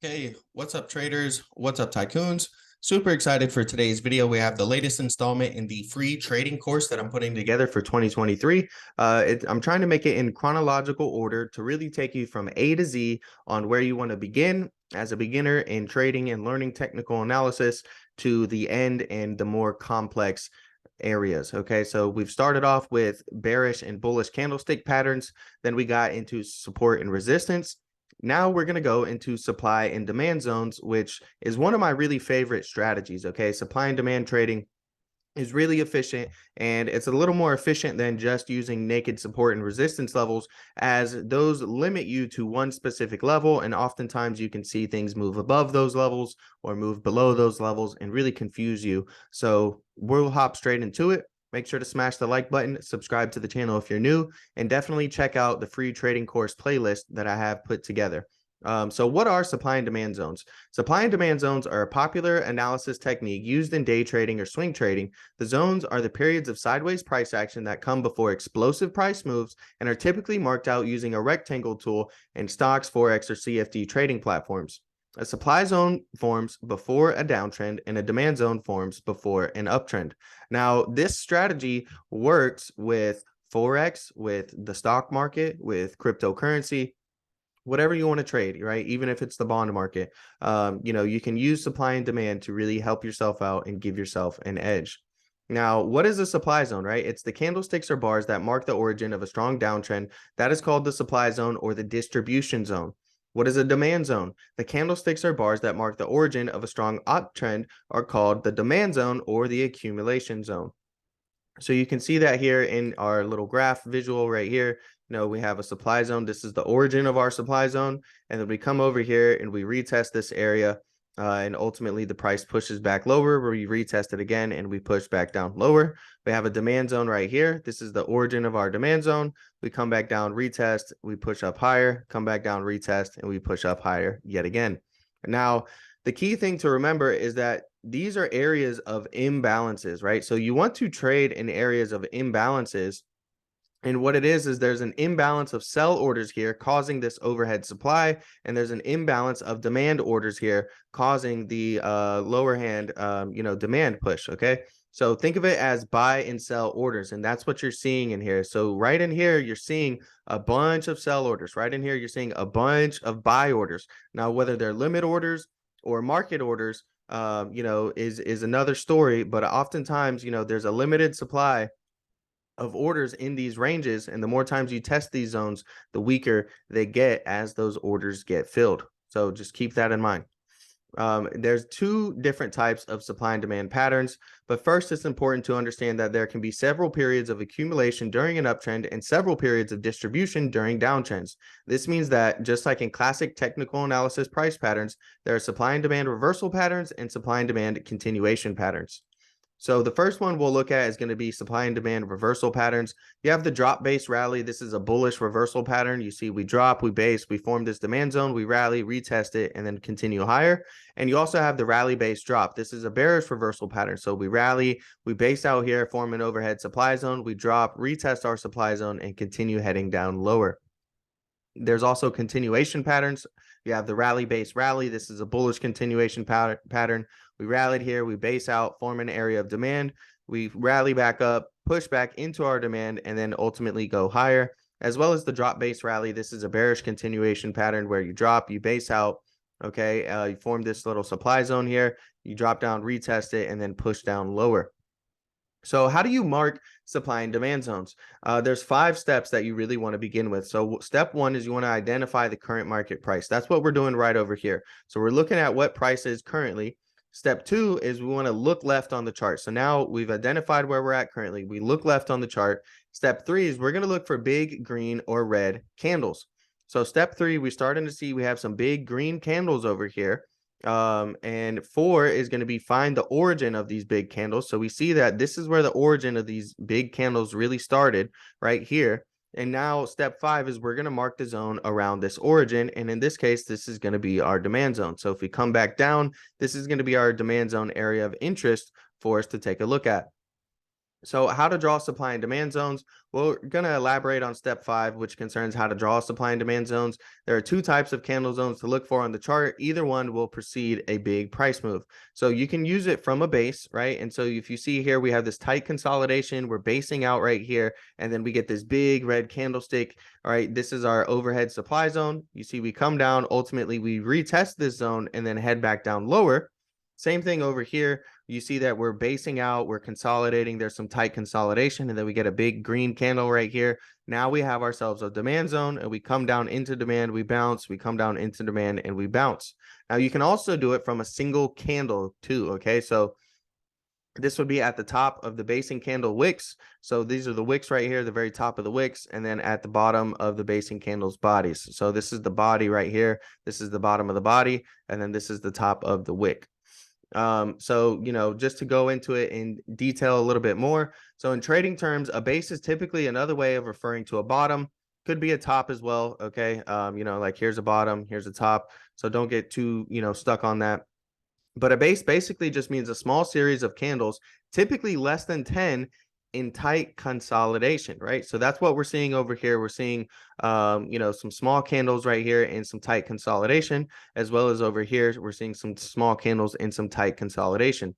Hey, what's up, traders? What's up, tycoons? Super excited for today's video. We have the latest installment in the free trading course that I'm putting together for 2023. I'm trying to make it in chronological order to really take you from A to Z on where you want to begin as a beginner in trading and learning technical analysis to the end and the more complex areas. Okay, so we've started off with bearish and bullish candlestick patterns. Then we got into support and resistance. Now we're going to go into supply and demand zones, which is one of my really favorite strategies. Okay, supply and demand trading is really efficient, and it's a little more efficient than just using naked support and resistance levels, as those limit you to one specific level, and oftentimes you can see things move above those levels or move below those levels and really confuse you. So we'll hop straight into it. Make sure to smash the like button, subscribe to the channel if you're new, and definitely check out the free trading course playlist that I have put together. So what are supply and demand zones? Supply and demand zones are a popular analysis technique used in day trading or swing trading. The zones are the periods of sideways price action that come before explosive price moves and are typically marked out using a rectangle tool in stocks, forex, or CFD trading platforms. A supply zone forms before a downtrend and a demand zone forms before an uptrend. Now, this strategy works with forex, with the stock market, with cryptocurrency, whatever you want to trade, right? Even if it's the bond market, you can use supply and demand to really help yourself out and give yourself an edge. Now, what is a supply zone, right? It's the candlesticks or bars that mark the origin of a strong downtrend. That is called the supply zone or the distribution zone. What is a demand zone? The candlesticks or bars that mark the origin of a strong uptrend are called the demand zone or the accumulation zone. So you can see that here in our little graph visual right here. We have a supply zone. This is the origin of our supply zone. And then we come over here and we retest this area. And ultimately the price pushes back lower, where we retest it again and we push back down lower. We have a demand zone right here. This is the origin of our demand zone. We come back down, retest, we push up higher, come back down, retest, and we push up higher yet again. Now, the key thing to remember is that these are areas of imbalances, right? So you want to trade in areas of imbalances. And what it is there's an imbalance of sell orders here causing this overhead supply, and there's an imbalance of demand orders here causing the lower hand, demand push. Okay. So think of it as buy and sell orders, and that's what you're seeing in here. So right in here, you're seeing a bunch of sell orders. Right in here, you're seeing a bunch of buy orders. Now, whether they're limit orders or market orders, is another story. But oftentimes, there's a limited supply of orders in these ranges, and the more times you test these zones, the weaker they get as those orders get filled. So just keep that in mind. There's two different types of supply and demand patterns, but first it's important to understand that there can be several periods of accumulation during an uptrend and several periods of distribution during downtrends. This means that just like in classic technical analysis price patterns, there are supply and demand reversal patterns and supply and demand continuation patterns. So the first one we'll look at is going to be supply and demand reversal patterns. You have the drop base rally. This is a bullish reversal pattern. You see we drop, we base, we form this demand zone, we rally, retest it, and then continue higher. And you also have the rally base drop. This is a bearish reversal pattern. So we rally, we base out here, form an overhead supply zone, we drop, retest our supply zone, and continue heading down lower. There's also continuation patterns. You have the rally base rally. This is a bullish continuation pattern. We rallied here, we base out, form an area of demand, we rally back up, push back into our demand, and then ultimately go higher. As well as the drop base rally. This is a bearish continuation pattern where you drop, you base out, okay, you form this little supply zone here, you drop down, retest it, and then push down lower. So how do you mark supply and demand zones? There's 5 steps that you really want to begin with. So step 1 is you want to identify the current market price. That's what we're doing right over here. So we're looking at what price is currently. Step 2 is we want to look left on the chart. So now we've identified where we're at currently. We look left on the chart. Step 3 is we're going to look for big green or red candles. So step 3, we're starting to see we have some big green candles over here. And 4 is going to be find the origin of these big candles. So we see that this is where the origin of these big candles really started, right here. And now step 5 is we're going to mark the zone around this origin. And in this case, this is going to be our demand zone. So if we come back down, this is going to be our demand zone area of interest for us to take a look at. So how to draw supply and demand zones? Well, we're going to elaborate on step 5, which concerns how to draw supply and demand zones. There are two types of candle zones to look for on the chart. Either one will precede a big price move. So you can use it from a base, right? And so if you see here, we have this tight consolidation. We're basing out right here, and then we get this big red candlestick. All right, this is our overhead supply zone. You see we come down. Ultimately, we retest this zone and then head back down lower. Same thing over here. You see that we're basing out, we're consolidating, there's some tight consolidation, and then we get a big green candle right here. Now we have ourselves a demand zone, and we come down into demand, we bounce, we come down into demand, and we bounce. Now you can also do it from a single candle too, okay? So this would be at the top of the basing candle wicks. So these are the wicks right here, the very top of the wicks, and then at the bottom of the basing candle's bodies. So this is the body right here, this is the bottom of the body, and then this is the top of the wick. So, just to go into it in detail a little bit more. So in trading terms, a base is typically another way of referring to a bottom, could be a top as well. Okay. Like here's a bottom, here's a top. So don't get too, stuck on that. But a base basically just means a small series of candles, typically less than 10 in tight consolidation, right? So that's what we're seeing over here. We're seeing, some small candles right here and some tight consolidation, as well as over here, we're seeing some small candles and some tight consolidation.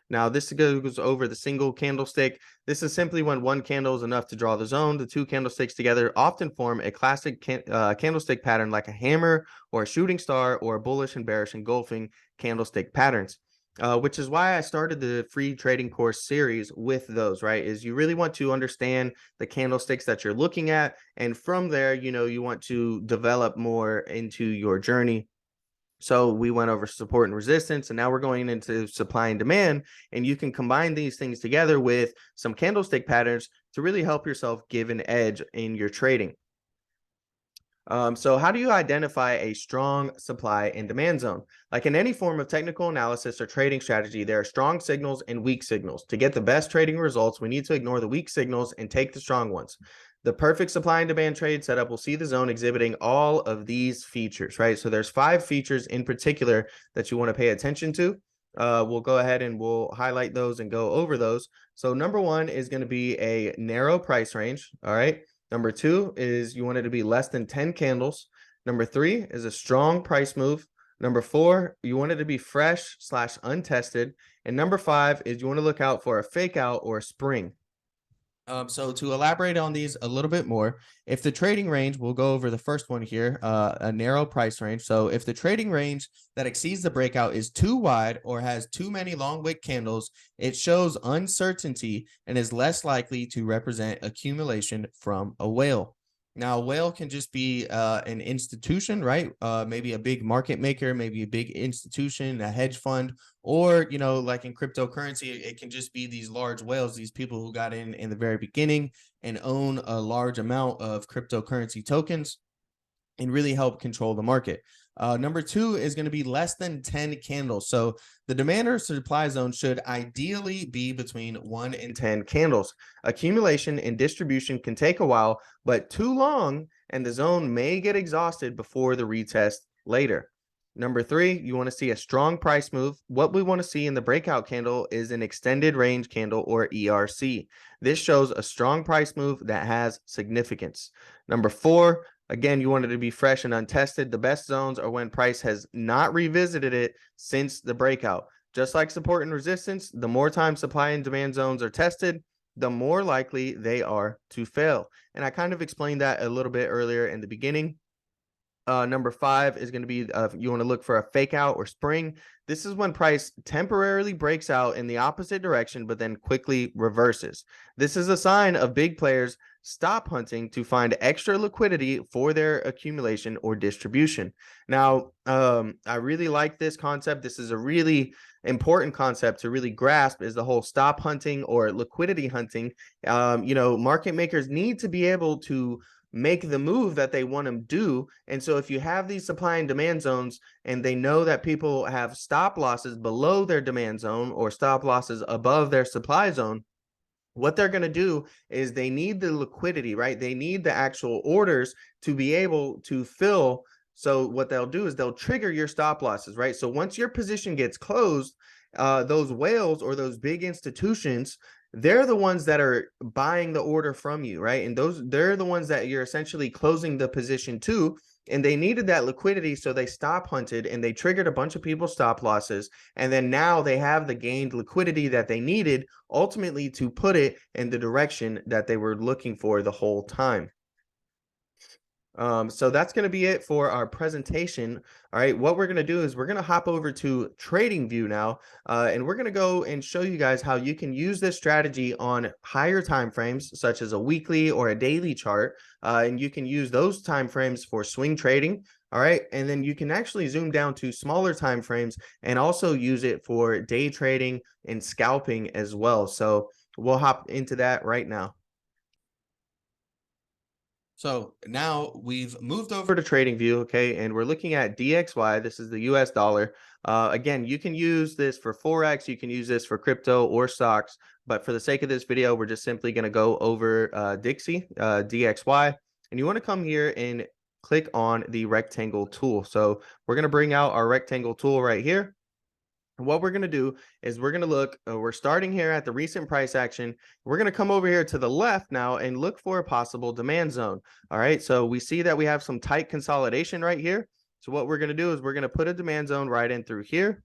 Now, this goes over the single candlestick. This is simply when one candle is enough to draw the zone. The two candlesticks together often form a classic candlestick pattern like a hammer or a shooting star or a bullish and bearish engulfing candlestick patterns. Which is why I started the free trading course series with those, right? Is you really want to understand the candlesticks that you're looking at. And from there, you want to develop more into your journey. So we went over support and resistance, and now we're going into supply and demand. And you can combine these things together with some candlestick patterns to really help yourself give an edge in your trading. So how do you identify a strong supply and demand zone? Like in any form of technical analysis or trading strategy, there are strong signals and weak signals. To get the best trading results, we need to ignore the weak signals and take the strong ones. The perfect supply and demand trade setup will see the zone exhibiting all of these features, right? So there's 5 features in particular that you want to pay attention to. We'll go ahead and we'll highlight those and go over those. So number 1 is going to be a narrow price range, all right? Number 2 is you want it to be less than 10 candles. Number 3 is a strong price move. Number 4, you want it to be fresh / untested. And number 5 is you want to look out for a fake out or a spring. So to elaborate on these a little bit more, if the trading range, we'll go over the first one here, a narrow price range. So if the trading range that exceeds the breakout is too wide or has too many long wick candles, it shows uncertainty and is less likely to represent accumulation from a whale. Now, a whale can just be an institution, right? Maybe a big market maker, maybe a big institution, a hedge fund, or, like in cryptocurrency, it can just be these large whales, these people who got in the very beginning and own a large amount of cryptocurrency tokens and really help control the market. Number 2 is going to be less than 10 candles. So the demand or supply zone should ideally be between 1 and 10 candles. Accumulation and distribution can take a while, but too long, and the zone may get exhausted before the retest later. Number 3, you want to see a strong price move. What we want to see in the breakout candle is an extended range candle or ERC. This shows a strong price move that has significance. Number 4, again, you want it to be fresh and untested. The best zones are when price has not revisited it since the breakout. Just like support and resistance, the more time supply and demand zones are tested, the more likely they are to fail. And I kind of explained that a little bit earlier in the beginning. Number 5 is going to be you want to look for a fake out or spring. This is when price temporarily breaks out in the opposite direction, but then quickly reverses. This is a sign of big players stop hunting to find extra liquidity for their accumulation or distribution. Now, I really like this concept. This is a really important concept to really grasp, is the whole stop hunting or liquidity hunting. Market makers need to be able to make the move that they want to do. And so if you have these supply and demand zones and they know that people have stop losses below their demand zone or stop losses above their supply zone, what they're going to do is they need the liquidity, right? They need the actual orders to be able to fill. So what they'll do is they'll trigger your stop losses, right? So once your position gets closed, those whales or those big institutions, they're the ones that are buying the order from you, right? And they're the ones that you're essentially closing the position to. And they needed that liquidity, so they stop hunted and they triggered a bunch of people's stop losses. And then now they have the gained liquidity that they needed ultimately to put it in the direction that they were looking for the whole time. So that's going to be it for our presentation. All right, what we're going to do is we're going to hop over to Trading View now, and we're going to go and show you guys how you can use this strategy on higher time frames, such as a weekly or a daily chart, and you can use those time frames for swing trading. All right, and then you can actually zoom down to smaller time frames and also use it for day trading and scalping as well. So we'll hop into that right now. So now we've moved over to TradingView, okay, and we're looking at DXY. This is the US dollar. Again, you can use this for forex, you can use this for crypto or stocks, but for the sake of this video, we're just simply going to go over Dixie, DXY, and you want to come here and click on the rectangle tool. So we're going to bring out our rectangle tool right here. What we're going to do is we're going to look, we're starting here at the recent price action. We're going to come over here to the left now and look for a possible demand zone. All right, so we see that we have some tight consolidation right here. So what we're going to do is we're going to put a demand zone right in through here.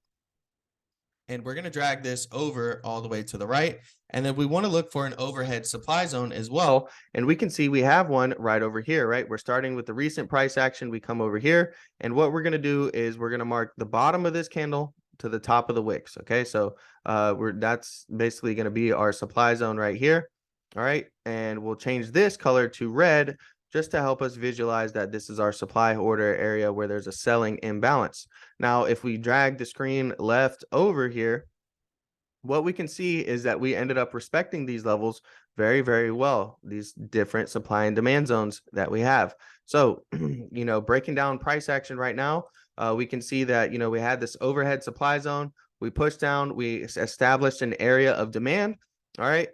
And we're going to drag this over all the way to the right. And then we want to look for an overhead supply zone as well. And we can see we have one right over here, right? We're starting with the recent price action. We come over here. And what we're going to do is we're going to mark the bottom of this candle to the top of the wicks. Okay, so that's basically going to be our supply zone right here. All right, and we'll change this color to red just to help us visualize that this is our supply order area where there's a selling imbalance. Now, if we drag the screen left over here, what we can see is that we ended up respecting these levels very, very well, these different supply and demand zones that we have. So, breaking down price action right now, we can see that, we had this overhead supply zone. We pushed down, we established an area of demand. All right.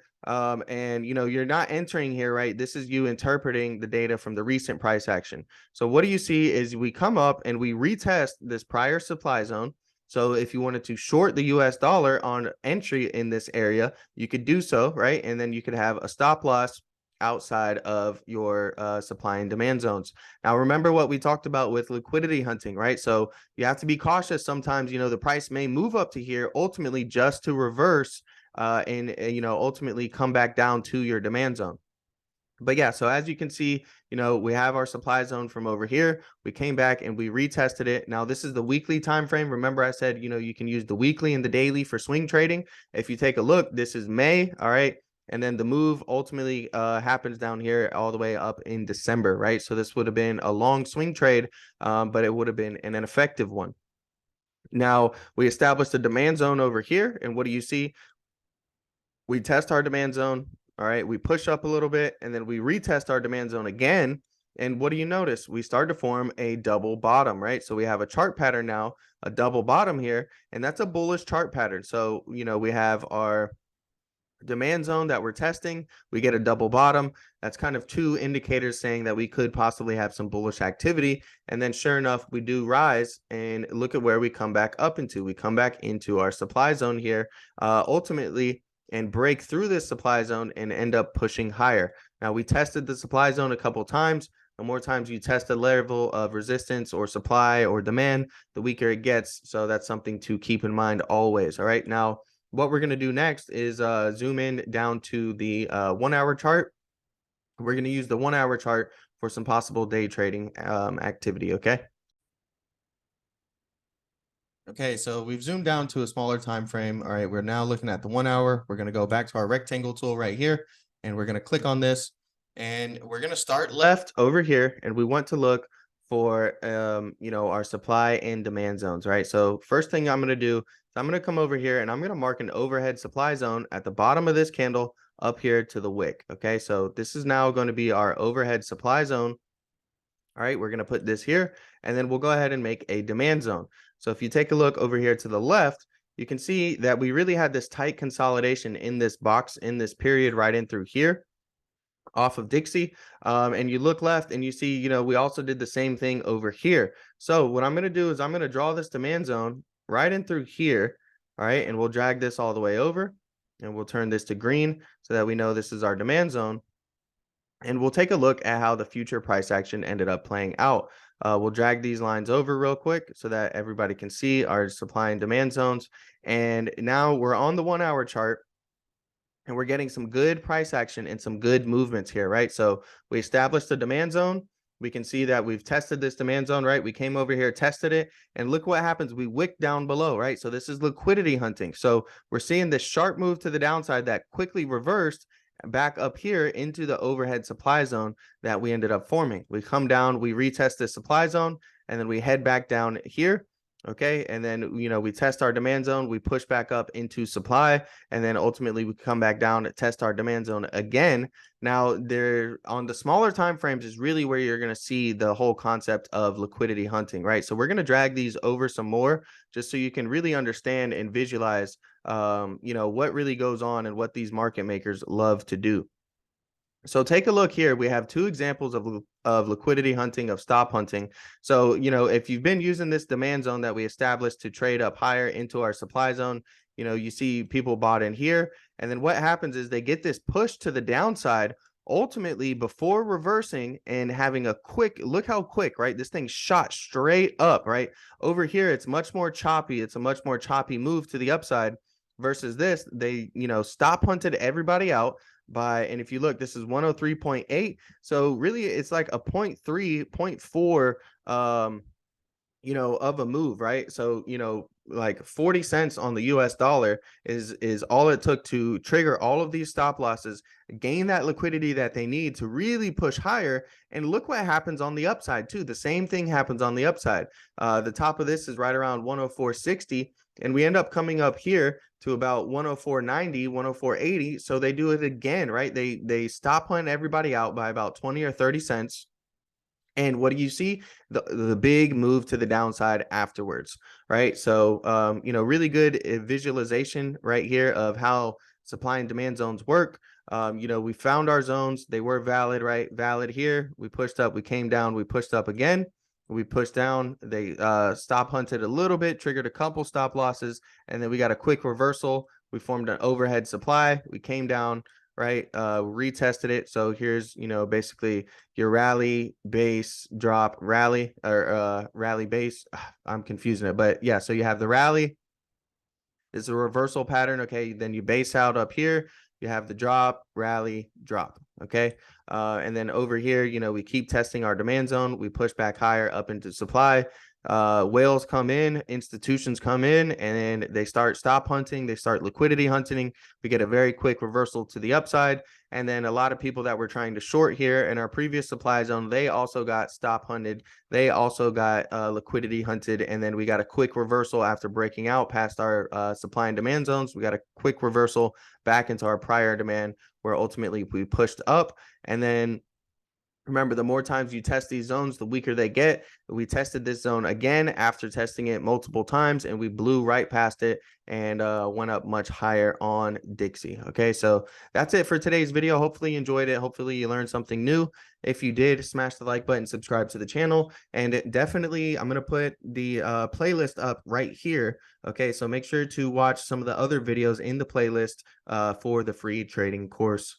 And you're not entering here, right? This is you interpreting the data from the recent price action. So what do you see is we come up and we retest this prior supply zone. So if you wanted to short the US dollar on entry in this area, you could do so, right? And then you could have a stop loss outside of your supply and demand zones. Now, remember what we talked about with liquidity hunting, right? So you have to be cautious. Sometimes, the price may move up to here ultimately just to reverse and ultimately come back down to your demand zone. But yeah, so as you can see, we have our supply zone from over here. We came back and we retested it. Now, this is the weekly time frame. Remember, I said, you can use the weekly and the daily for swing trading. If you take a look, this is May, all right? And then the move ultimately happens down here all the way up in December, right? So this would have been a long swing trade, but it would have been an effective one. Now, we established a demand zone over here. And what do you see? We test our demand zone. All right, we push up a little bit and then we retest our demand zone again. And what do you notice? We start to form a double bottom, right? So we have a chart pattern now, a double bottom here, and that's a bullish chart pattern. So, we have our demand zone that we're testing. We get a double bottom. That's kind of two indicators saying that we could possibly have some bullish activity. And then sure enough, we do rise and look at where we come back up into. We come back into our supply zone here. Ultimately, and break through this supply zone and end up pushing higher. Now, we tested the supply zone a couple times. The more times you test a level of resistance or supply or demand, the weaker it gets. So that's something to keep in mind always. All right. Now, what we're going to do next is zoom in down to the 1 hour chart. We're going to use the 1 hour chart for some possible day trading activity. Okay. Okay, so we've zoomed down to a smaller time frame. All right, we're now looking at the 1 hour. We're going to go back to our rectangle tool right here, and we're going to click on this, and we're going to start left over here, and we want to look for our supply and demand zones, right? So first thing I'm going to do is I'm going to come over here and I'm going to mark an overhead supply zone at the bottom of this candle up here to the wick. Okay, so this is now going to be our overhead supply zone. All right, we're going to put this here, and then we'll go ahead and make a demand zone. So if you take a look over here to the left, you can see that we really had this tight consolidation in this box, in this period right in through here off of Dixie. And you look left and you see, we also did the same thing over here. So what I'm going to do is I'm going to draw this demand zone right in through here. All right, and we'll drag this all the way over. and we'll turn this to green so that we know this is our demand zone. And we'll take a look at how the future price action ended up playing out. We'll drag these lines over real quick so that everybody can see our supply and demand zones. And now we're on the 1 hour chart, and we're getting some good price action and some good movements here, right? So we established the demand zone. We can see that we've tested this demand zone, right? We came over here, tested it, and look what happens. We wick down below, right? So this is liquidity hunting. So we're seeing this sharp move to the downside that quickly reversed back up here into the overhead supply zone that we ended up forming. We come down, we retest this supply zone, and then we head back down here. Okay, and then we test our demand zone, we push back up into supply, and then ultimately we come back down to test our demand zone again. Now, there on the smaller time frames is really where you're going to see the whole concept of liquidity hunting, right? So we're going to drag these over some more just so you can really understand and visualize what really goes on and what these market makers love to do. So take a look here. We have two examples of liquidity hunting, of stop hunting. So, if you've been using this demand zone that we established to trade up higher into our supply zone, you see people bought in here. And then what happens is they get this push to the downside, ultimately before reversing and having a quick, look how quick, right? This thing shot straight up, right? Over here, it's much more choppy. It's a much more choppy move to the upside versus this. They, stop hunted everybody out and if you look, this is 103.8. So really it's like a 0.3, 0.4, of a move, right? So, like 40 cents on the US dollar is all it took to trigger all of these stop losses, gain that liquidity that they need to really push higher. And look what happens on the upside too. The same thing happens on the upside. The top of this is right around 104.60, and we end up coming up here to about 104.90, 104.80. So they do it again, right? They stop hunting everybody out by about 20 or 30 cents. And what do you see? The big move to the downside afterwards, right? So, really good visualization right here of how supply and demand zones work. We found our zones. They were valid, right? Valid here. We pushed up, we came down, we pushed up again. We pushed down, they stop hunted a little bit, triggered a couple stop losses, and then we got a quick reversal. We formed an overhead supply. We came down, right? Retested it. So here's, basically your rally, base, drop, rally, or rally, base. I'm confusing it, but yeah. So you have the rally. It's a reversal pattern. Okay. Then you base out up here. You have the drop, rally, drop. Okay. And then over here, we keep testing our demand zone. We push back higher up into supply. Whales come in, institutions come in, and then they start stop hunting. They start liquidity hunting. We get a very quick reversal to the upside. And then a lot of people that were trying to short here in our previous supply zone, they also got stop hunted. They also got liquidity hunted. And then we got a quick reversal after breaking out past our supply and demand zones. We got a quick reversal back into our prior demand, where ultimately we pushed up. And then remember, the more times you test these zones, the weaker they get. We tested this zone again after testing it multiple times, and we blew right past it and went up much higher on Dixie. Okay, so that's it for today's video. Hopefully you enjoyed it. Hopefully you learned something new. If you did, smash the like button, subscribe to the channel, and definitely I'm going to put the playlist up right here. Okay, so make sure to watch some of the other videos in the playlist for the free trading course.